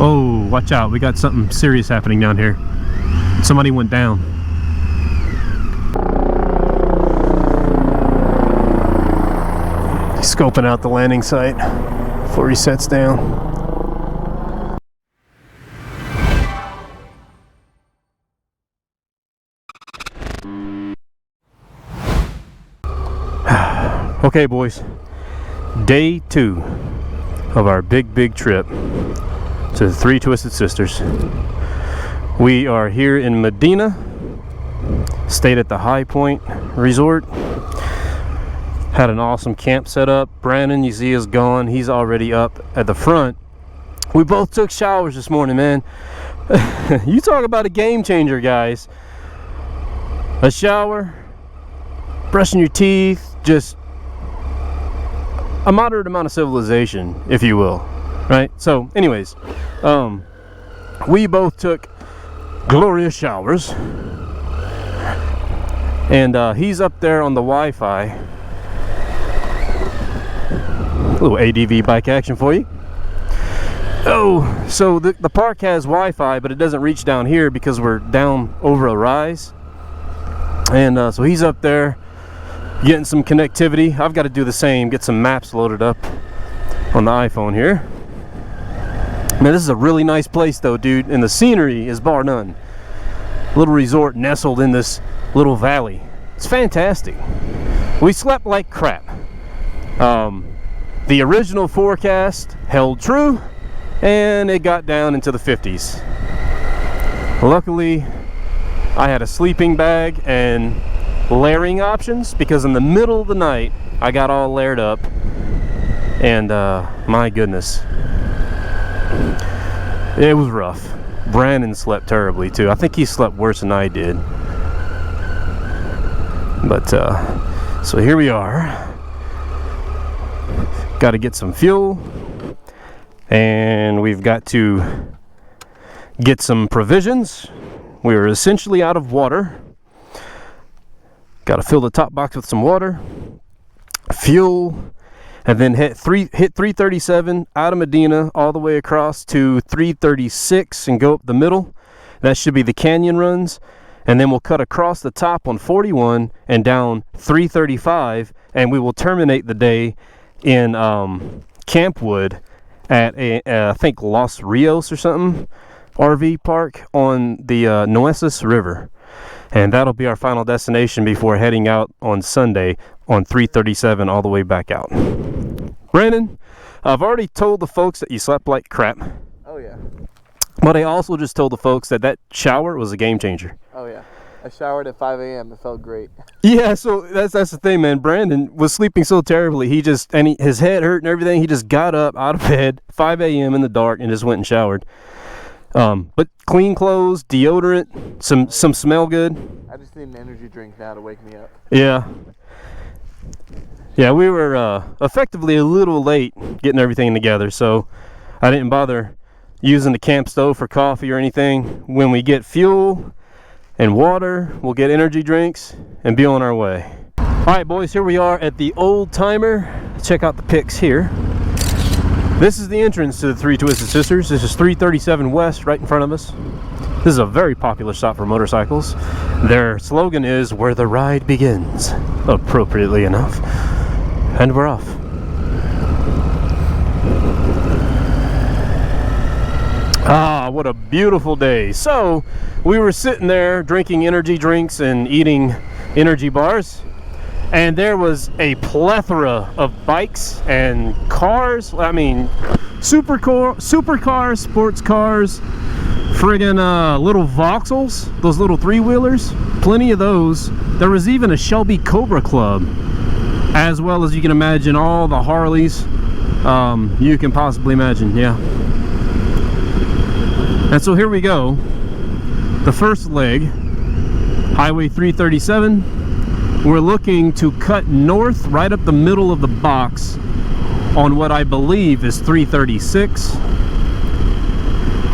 Oh, watch out. We got something serious happening down here. Somebody went down. He's scoping out the landing site before he sets down. Okay, boys. Day 2 of our big trip to the Three Twisted Sisters. We are here in Medina, stayed at the High Point Resort, had an awesome camp set up. Brandon, you see, is gone. He's already up at the front. We both took showers this morning, man. You talk about a game changer, guys. A shower, brushing your teeth, just a moderate amount of civilization, if you will, right? So anyways, we both took glorious showers, and he's up there on the Wi-Fi. A little ADV bike action for you. Oh, so the park has Wi-Fi, but it doesn't reach down here because we're down over a rise, and so he's up there getting some connectivity. I've got to do the same, get some maps loaded up on the iPhone here. Man, this is a really nice place though, dude, and the scenery is bar none. Little resort nestled in this little valley. It's fantastic. We slept like crap. The original forecast held true, and it got down into the 50s. Luckily, I had a sleeping bag and layering options, because in the middle of the night I got all layered up, and my goodness, it was rough. Brandon slept terribly too. I think he slept worse than I did, but so here we are. Got to get some fuel, and we've got to get some provisions. We were essentially out of water. Got to fill the top box with some water, fuel, and then hit 337 out of Medina all the way across to 336 and go up the middle. That should be the canyon runs, and then we'll cut across the top on 41 and down 335, and we will terminate the day in Campwood at I think Los Rios or something RV park on the Nueces River. And that'll be our final destination before heading out on Sunday on 337 all the way back out. Brandon, I've already told the folks that you slept like crap. Oh yeah. But I also just told the folks that that shower was a game changer. Oh yeah. I showered at 5 a.m. It felt great. Yeah, so that's the thing, man. Brandon was sleeping so terribly. His head hurt and everything. He just got up out of bed 5 a.m. in the dark and just went and showered. But clean clothes, deodorant, some smell good. I just need an energy drink now to wake me up. Yeah, we were effectively a little late getting everything together, so I didn't bother using the camp stove for coffee or anything. When we get fuel and water, we'll get energy drinks and be on our way. Alright boys, here we are at the Old Timer. Check out the pics here. This is the entrance to the Three Twisted Sisters. This is 337 West, right in front of us. This is a very popular stop for motorcycles. Their slogan is, "Where the ride begins," appropriately enough. And we're off. Ah, what a beautiful day. So, we were sitting there drinking energy drinks and eating energy bars, and there was a plethora of bikes and cars. I mean, supercars, sports cars, friggin' little Vauxhalls, those little three-wheelers, plenty of those. There was even a Shelby Cobra Club, as well as you can imagine all the Harleys you can possibly imagine. Yeah. And so here we go. The first leg, Highway 337. We're looking to cut north right up the middle of the box on what I believe is 336.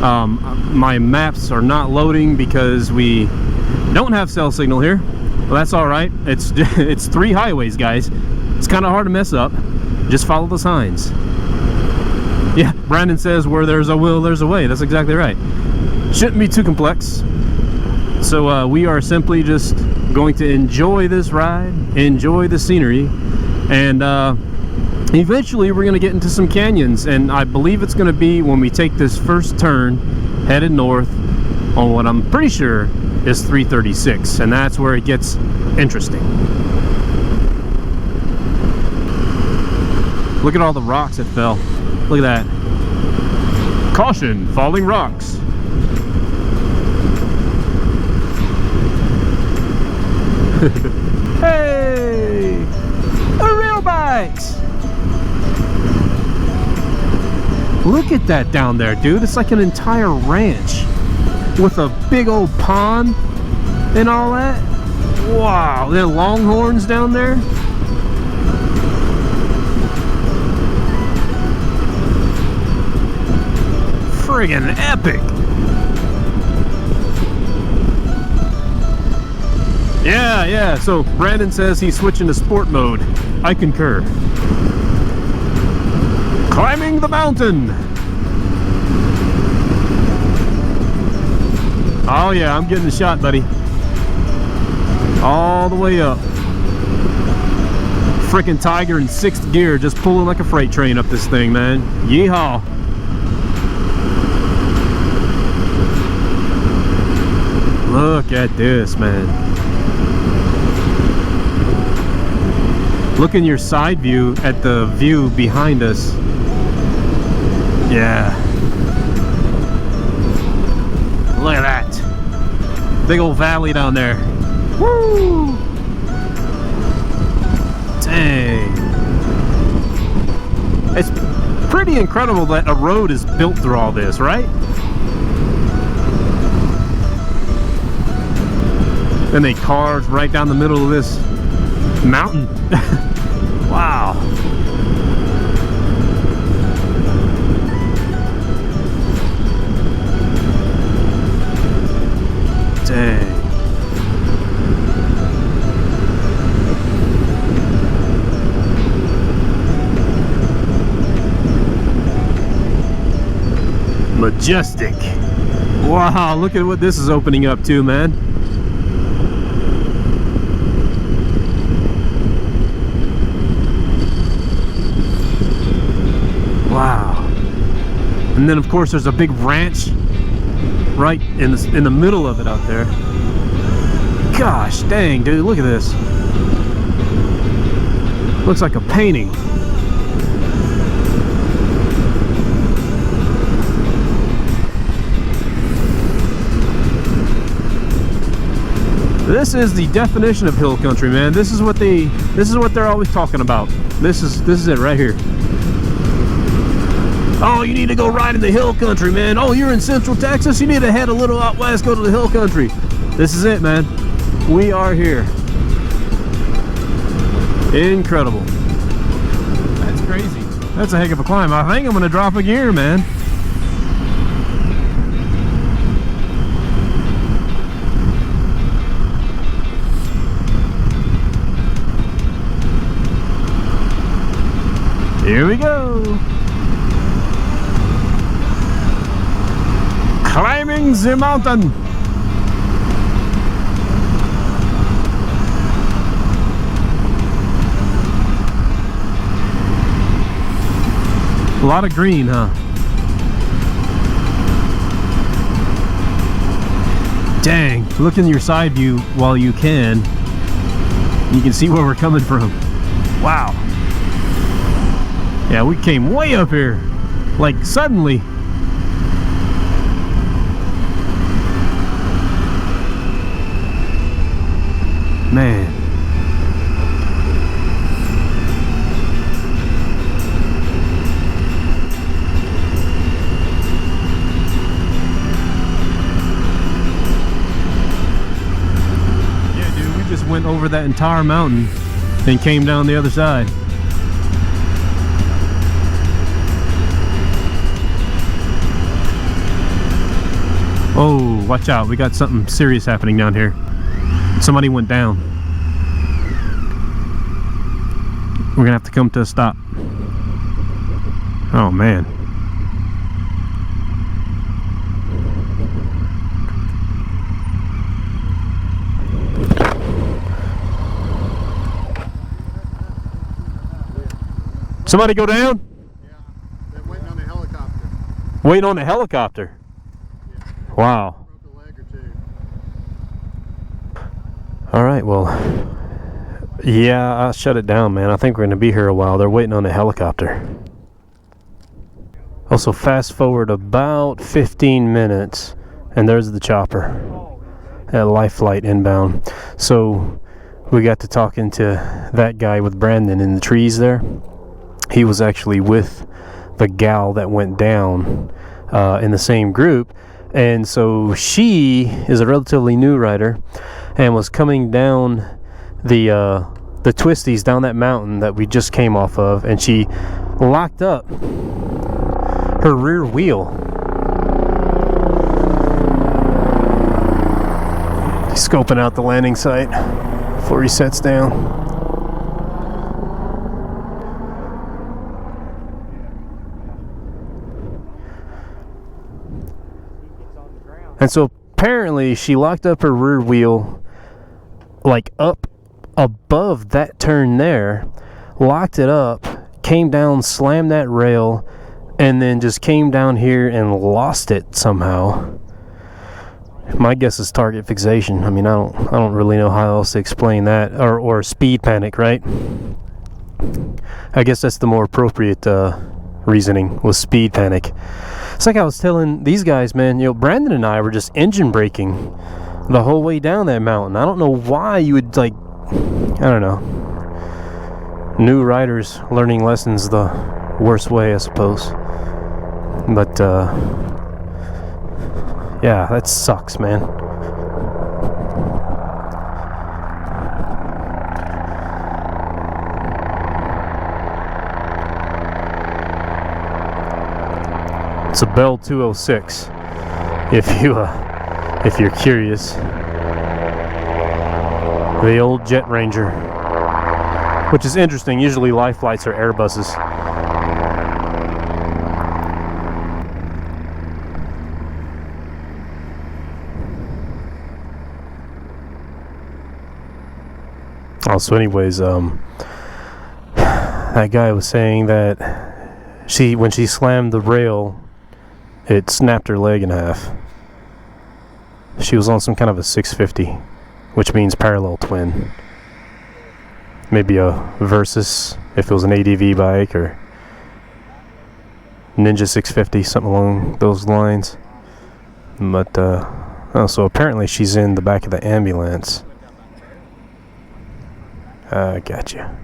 My maps are not loading because we don't have cell signal here. Well, that's all right. It's 3 highways, guys. It's kind of hard to mess up. Just follow the signs. Yeah, Brandon says where there's a will, there's a way. That's exactly right. Shouldn't be too complex. So we are simply just going to enjoy this ride, enjoy the scenery, and eventually we're going to get into some canyons, and I believe it's going to be when we take this first turn headed north on what I'm pretty sure is 336, and that's where it gets interesting. Look at all the rocks that fell. Look at that. Caution, falling rocks. Hey! A real bikes! Look at that down there, dude. It's like an entire ranch with a big old pond and all that. Wow, there are longhorns down there. Friggin' epic. Yeah, so Brandon says he's switching to sport mode. I concur. Climbing the mountain. Oh yeah, I'm getting the shot, buddy. All the way up. Frickin' Tiger in 6th gear, just pulling like a freight train up this thing, man. Yeehaw. Look at this, man. Look in your side view at the view behind us. Yeah. Look at that. Big old valley down there. Woo! Dang. It's pretty incredible that a road is built through all this, right? And they carved right down the middle of this mountain. Wow. Dang. Majestic. Wow, look at what this is opening up to, man. Wow. And then of course there's a big ranch right in the middle of it out there. Gosh dang, dude, look at this. Looks like a painting. This is the definition of hill country, man. This is what they're always talking about. This is it right here. Oh, you need to go ride in the hill country, man. Oh, you're in Central Texas? You need to head a little out west, go to the hill country. This is it, man. We are here. Incredible. That's crazy. That's a heck of a climb. I think I'm gonna drop a gear, man. Here we go. Climbing the mountain. A lot of green, huh? Dang, look in your side view while you can. You can see where we're coming from. Wow. Yeah, we came way up here. Like suddenly. Man. Yeah, dude, we just went over that entire mountain and came down the other side. Oh, watch out. We got something serious happening down here. Somebody went down. We're gonna have to come to a stop. Oh man. Somebody go down? Yeah, they're waiting on the helicopter. Waiting on the helicopter. Yeah. Wow. Broke a leg or two. All right, well, yeah, I'll shut it down, man. I think we're going to be here a while. They're waiting on the helicopter. Also, fast forward about 15 minutes, and there's the chopper at Life Flight inbound. So we got to talking to that guy with Brandon in the trees there. He was actually with the gal that went down in the same group. And so she is a relatively new rider and was coming down the twisties down that mountain that we just came off of, and she locked up her rear wheel. He's scoping out the landing site before he sets down. And so apparently she locked up her rear wheel like up above that turn there, locked it up, came down, slammed that rail, and then just came down here and lost it somehow. My guess is target fixation. I mean, I don't really know how else to explain that, or speed panic, right? I guess that's the more appropriate reasoning, was speed panic. It's like I was telling these guys, man, you know, Brandon and I were just engine braking the whole way down that mountain. I don't know why you would, like, I don't know. New riders learning lessons the worst way, I suppose. But, yeah, that sucks, man. It's a Bell 206, if you're curious. The old Jet Ranger, which is interesting. Usually Life Flights are Airbuses. Also, anyways, that guy was saying that when she slammed the rail, it snapped her leg in half. She was on some kind of a 650, which means parallel twin. Maybe a Versus if it was an ADV bike, or Ninja 650, something along those lines. But, so apparently she's in the back of the ambulance. Gotcha.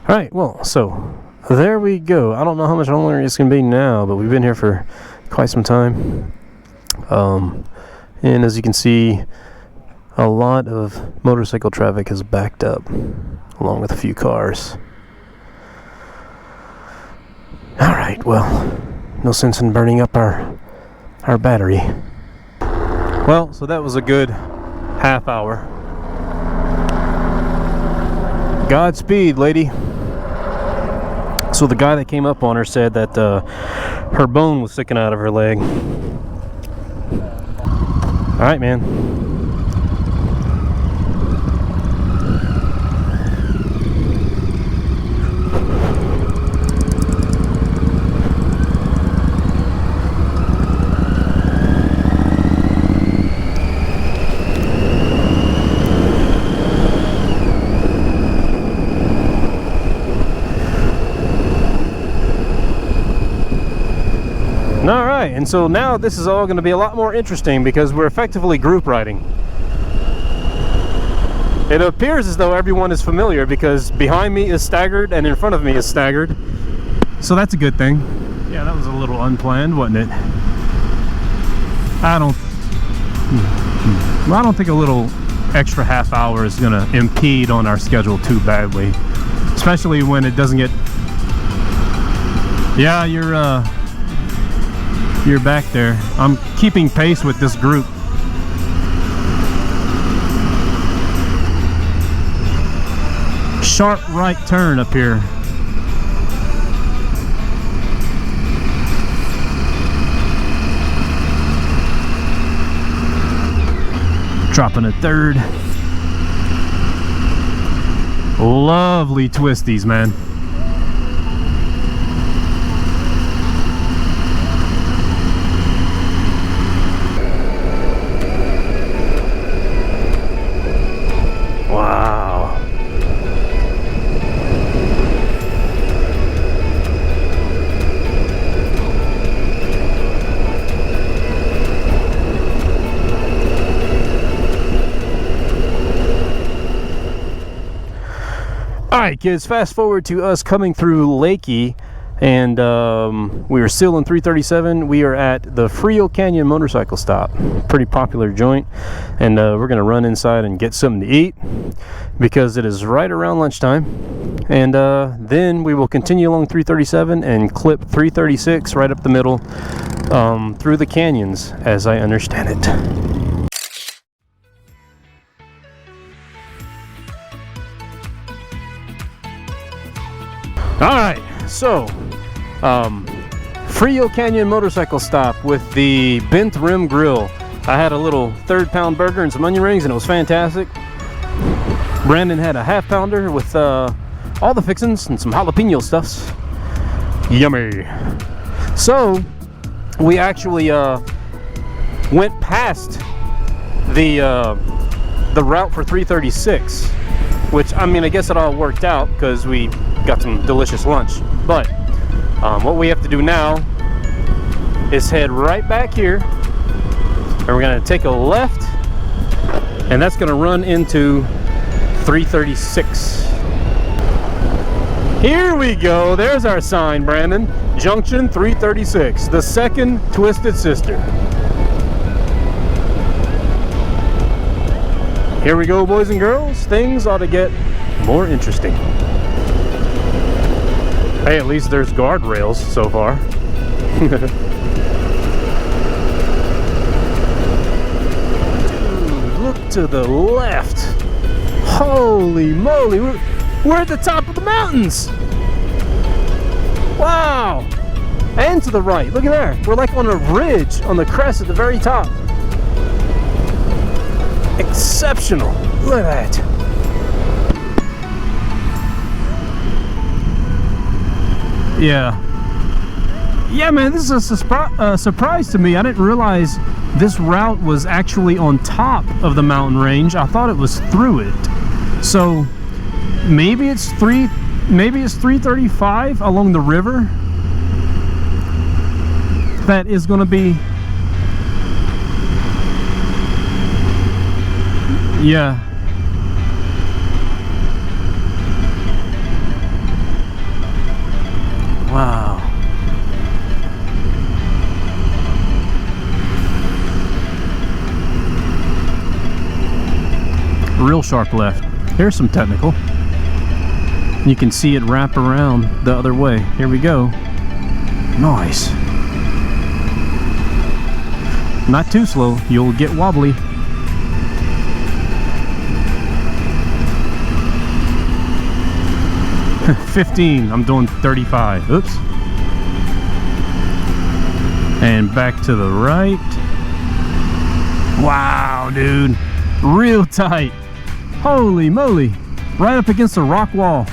Alright, well, so there we go. I don't know how much longer it's going to be now, but we've been here for quite some time. And as you can see, a lot of motorcycle traffic has backed up, along with a few cars. Alright, well, no sense in burning up our battery. Well, so that was a good half hour. Godspeed, lady. So the guy that came up on her said that her bone was sticking out of her leg. Alright, man. Alright, and so now this is all going to be a lot more interesting because we're effectively group riding. It appears as though everyone is familiar because behind me is staggered and in front of me is staggered. So that's a good thing. Yeah, that was a little unplanned, wasn't it? I don't think a little extra half hour is going to impede on our schedule too badly. Especially when it doesn't get... Yeah, you're back there. I'm keeping pace with this group. Sharp right turn up here. Dropping a third. Lovely twisties, man. Alright kids, fast forward to us coming through Lakey, and we are still in 337. We are at the Frio Canyon motorcycle stop. Pretty popular joint, and we're gonna run inside and get something to eat because it is right around lunchtime, and then we will continue along 337 and clip 336 right up the middle through the canyons as I understand it. Alright, so Frio Canyon motorcycle stop with the bent rim grill. I had a little 3rd-pound burger and some onion rings, and it was fantastic. Brandon had a half-pounder with all the fixins and some jalapeno stuffs. Yummy. So we actually went past the route for 336, which, I mean, I guess it all worked out because we got some delicious lunch. But what we have to do now is head right back here, and we're gonna take a left, and that's gonna run into 336. Here we go. There's our sign, Brandon. Junction 336, the second Twisted Sister. Here we go, boys and girls. Things ought to get more interesting. Hey, at least there's guardrails so far. Dude, look to the left. Holy moly, we're at the top of the mountains. Wow. And to the right, look at there. We're like on a ridge on the crest at the very top. Exceptional. Look at that. Yeah, man, this is a surprise to me. I didn't realize this route was actually on top of the mountain range. I thought it was through it. So maybe it's 335 along the river. That is going to be, yeah. Wow. Real sharp left. Here's some technical. You can see it wrap around the other way. Here we go. Nice. Not too slow, you'll get wobbly. $15, I'm doing 35. Oops. And back to the right. Wow, dude. Real tight. Holy moly. Right up against the rock wall.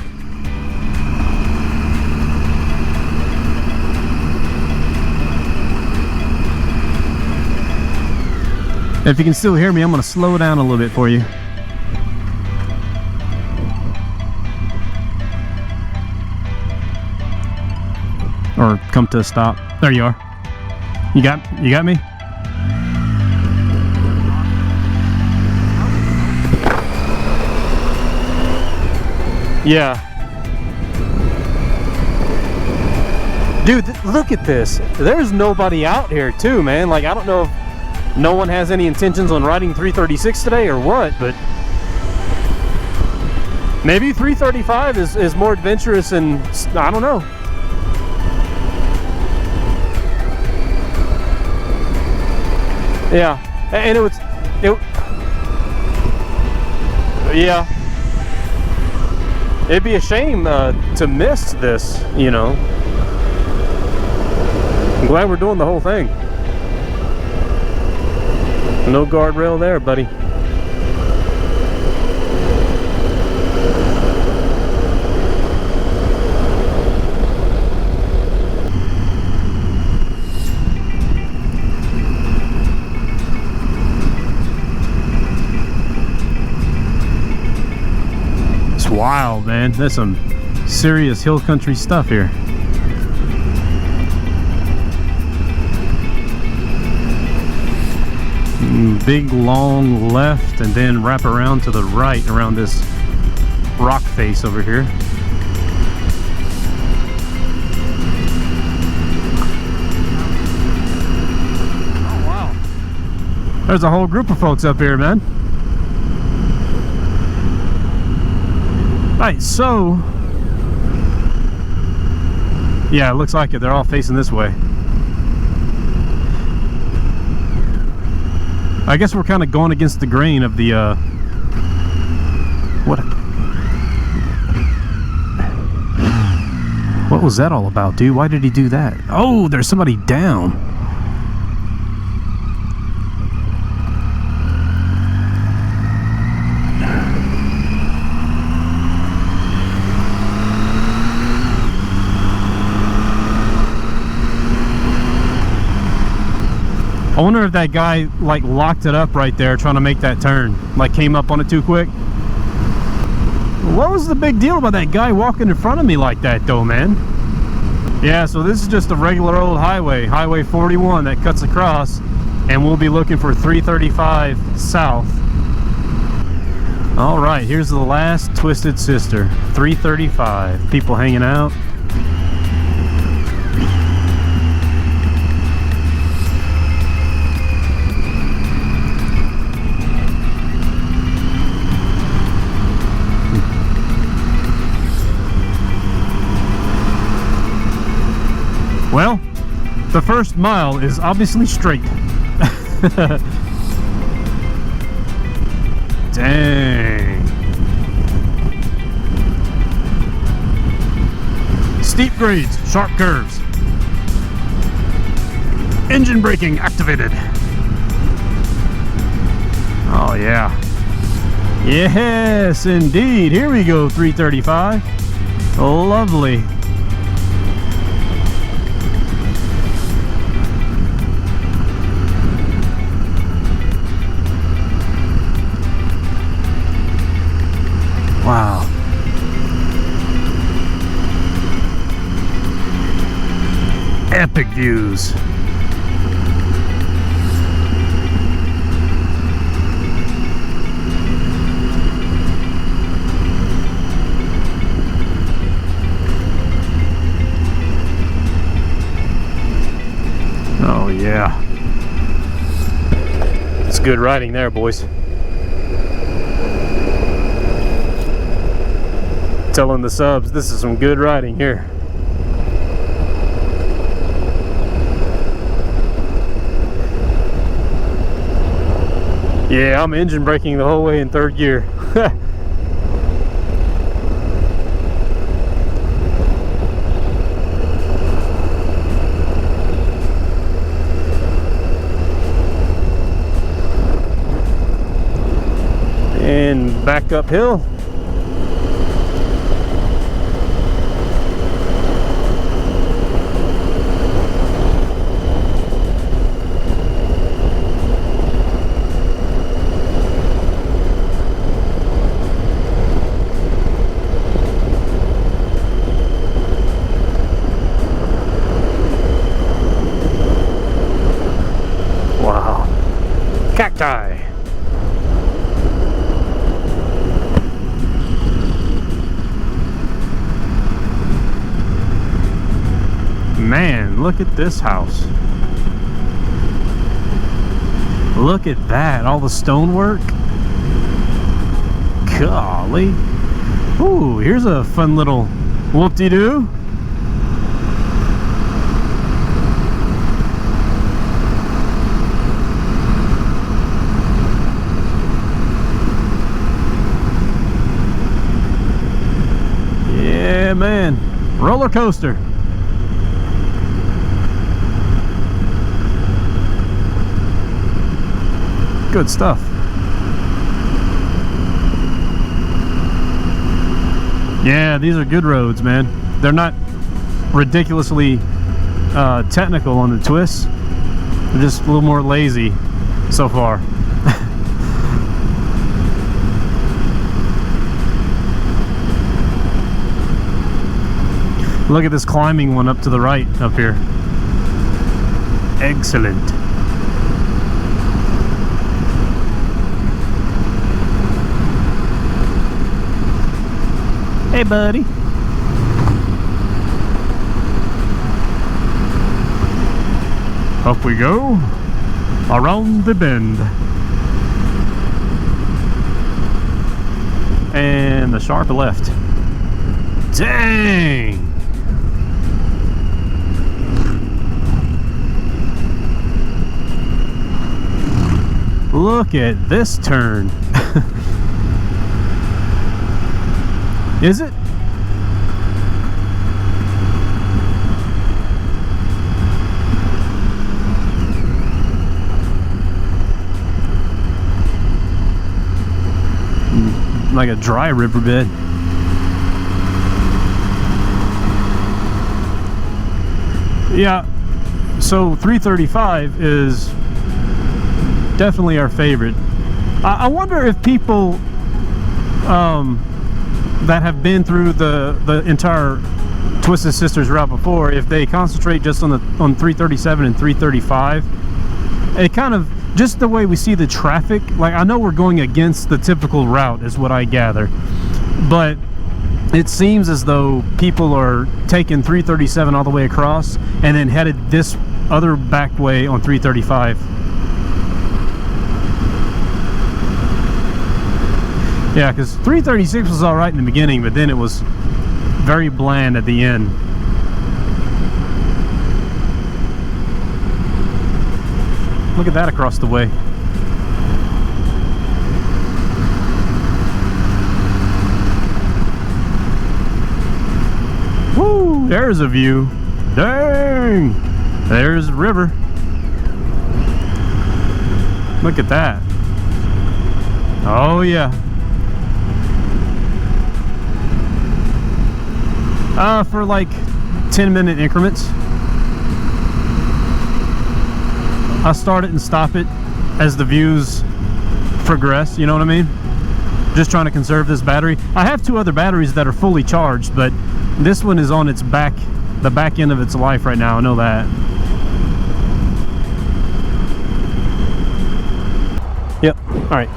If you can still hear me, I'm going to slow down a little bit for you. Or come to a stop. There you are. You got me? Yeah. Dude, look at this. There's nobody out here too, man. Like, I don't know if no one has any intentions on riding 336 today or what, but maybe 335 is more adventurous, and I don't know. Yeah, and yeah, it'd be a shame to miss this, you know. I'm glad we're doing the whole thing. No guardrail there, buddy. Wild, man. There's some serious hill country stuff here. Big long left and then wrap around to the right around this rock face over here. Oh wow. There's a whole group of folks up here, man. Alright, so yeah, it looks like it. They're all facing this way. I guess we're kind of going against the grain of the what was that all about, dude? Why did he do that? Oh, there's somebody down. I wonder if that guy like locked it up right there trying to make that turn, like came up on it too quick. What was the big deal about that guy walking in front of me like that though, man? Yeah, so this is just a regular old highway, Highway 41 that cuts across, and we'll be looking for 335 south. All right, here's the last Twisted Sister, 335. People hanging out. Well, the first mile is obviously straight. Dang. Steep grades, sharp curves. Engine braking activated. Oh yeah. Yes, indeed. Here we go, 335. Lovely. Wow. Epic views. Oh yeah. It's good riding there, boys. Telling the subs this is some good riding here. Yeah, I'm engine braking the whole way in third gear. And back uphill. Cacti. Man, look at this house. Look at that, all the stonework. Golly. Ooh, here's a fun little whoop-de-doo. Yeah, man. Roller coaster. Good stuff. Yeah, these are good roads, man. They're not ridiculously technical on the twists. They're just a little more lazy so far. Look at this climbing one up to the right up here. Excellent. Hey, buddy. Up we go. Around the bend. And the sharp left. Dang! Look at this turn. Is it? Like a dry riverbed. Yeah, so 335 is definitely our favorite. I wonder if people that have been through the entire Twisted Sisters route before, if they concentrate just on 337 and 335, it kind of, just the way we see the traffic, like I know we're going against the typical route is what I gather, but it seems as though people are taking 337 all the way across and then headed this other back way on 335. Yeah, because 336 was all right in the beginning, but then it was very bland at the end. Look at that across the way. Woo! There's a view. Dang! There's the river. Look at that. Oh yeah. For like 10-minute increments. I start it and stop it as the views progress, you know what I mean? Just trying to conserve this battery. I have two other batteries that are fully charged, but this one is on its back, the back end of its life right now, I know that. Yep, all right.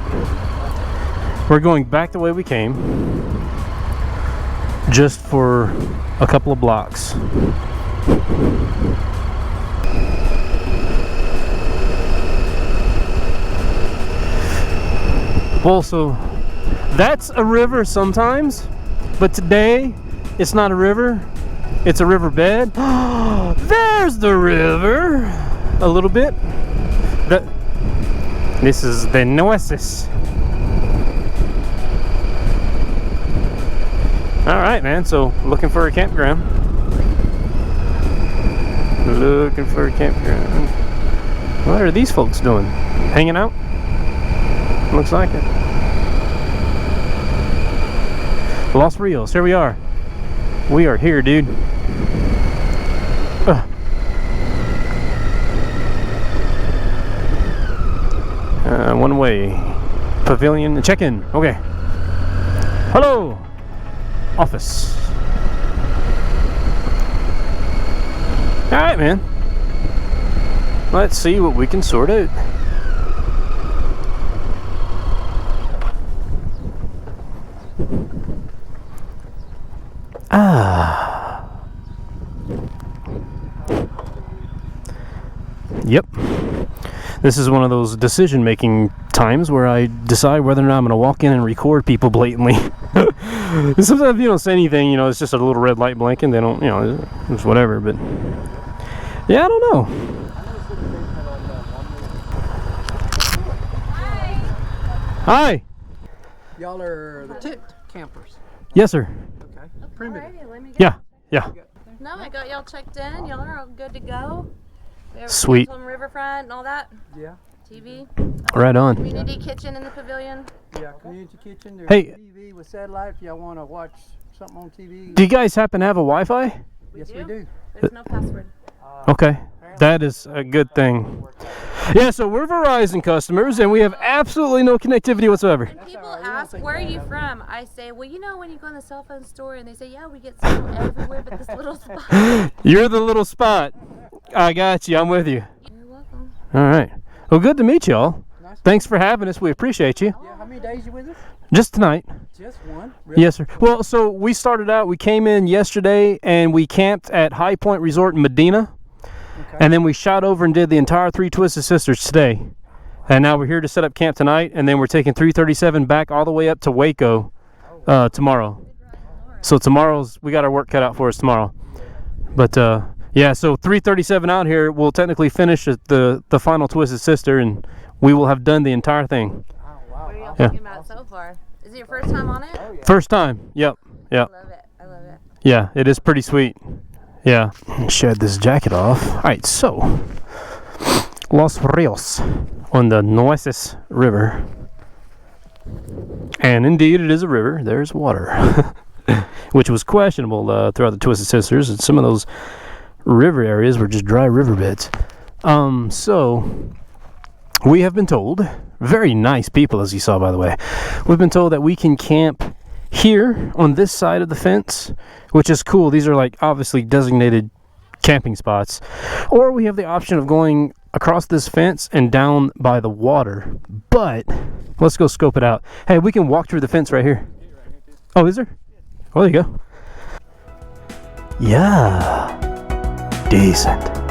We're going back the way we came, just for a couple of blocks. Well, so that's a river sometimes, but today it's not a river, it's a riverbed. There's the river a little bit. This is the Nueces. All right, man, so looking for a campground. Looking for a campground. What are these folks doing? Hanging out? Looks like it. Los Rios, here we are. We are here, dude. One way. Pavilion, check-in. Okay. Hello. Office. All right, man. Let's see what we can sort out. Yep. This is one of those decision-making times where I decide whether or not I'm going to walk in and record people blatantly. Sometimes you don't say anything, you know, it's just a little red light blinking. They don't, you know, it's whatever, but yeah, I don't know. Hi. Y'all are the tent campers. Yes, sir. Okay. Alrighty, let me go. Yeah. No, I got y'all checked in. Y'all are all good to go. We have Sweet. From riverfront and all that. Yeah. TV. Right on. Community kitchen in the pavilion. Yeah, community kitchen. There's Hey. TV with satellite if y'all want to watch something on TV. Do you guys happen to have a Wi-Fi? Yes, we do. There's no password. Okay. That is a good thing. Yeah, so we're Verizon customers and we have absolutely no connectivity whatsoever. When people ask, where are you from? I say, well, you know when you go in the cell phone store and they say, yeah, we get signal everywhere but this little spot. You're the little spot. I got you. I'm with you. You're welcome. All right. Well, good to meet y'all. Nice. Thanks for having us. We appreciate you. Yeah, how many days you with us? Just tonight. Just one? Really? Yes, sir. Well, so we started out, we came in yesterday and we camped at High Point Resort in Medina. Okay. And then we shot over and did the entire 3 Twisted Sisters today. And now we're here to set up camp tonight. And then we're taking 337 back all the way up to Waco tomorrow. So tomorrow's, we got our work cut out for us tomorrow. But yeah, so 337 out here, we'll technically finish at the final Twisted Sister and we will have done the entire thing. What are y'all Yeah. thinking about so far? Is it your first time on it? First time. Yep. Yep. I love it. I love it. Yeah, it is pretty sweet. Yeah. Shed this jacket off. All right, so Los Rios on the Nueces River. And indeed, it is a river. There's water, which was questionable throughout the Twisted Sisters. And some of those river areas were just dry riverbeds. So we have been told, very nice people, as you saw, by the way. We've been told that we can camp here on this side of the fence, which is cool. These are like obviously designated camping spots. Or we have the option of going across this fence and down by the water. But let's go scope it out. Hey, we can walk through the fence right here. Oh, is there? Oh, there you go. Yeah. Decent.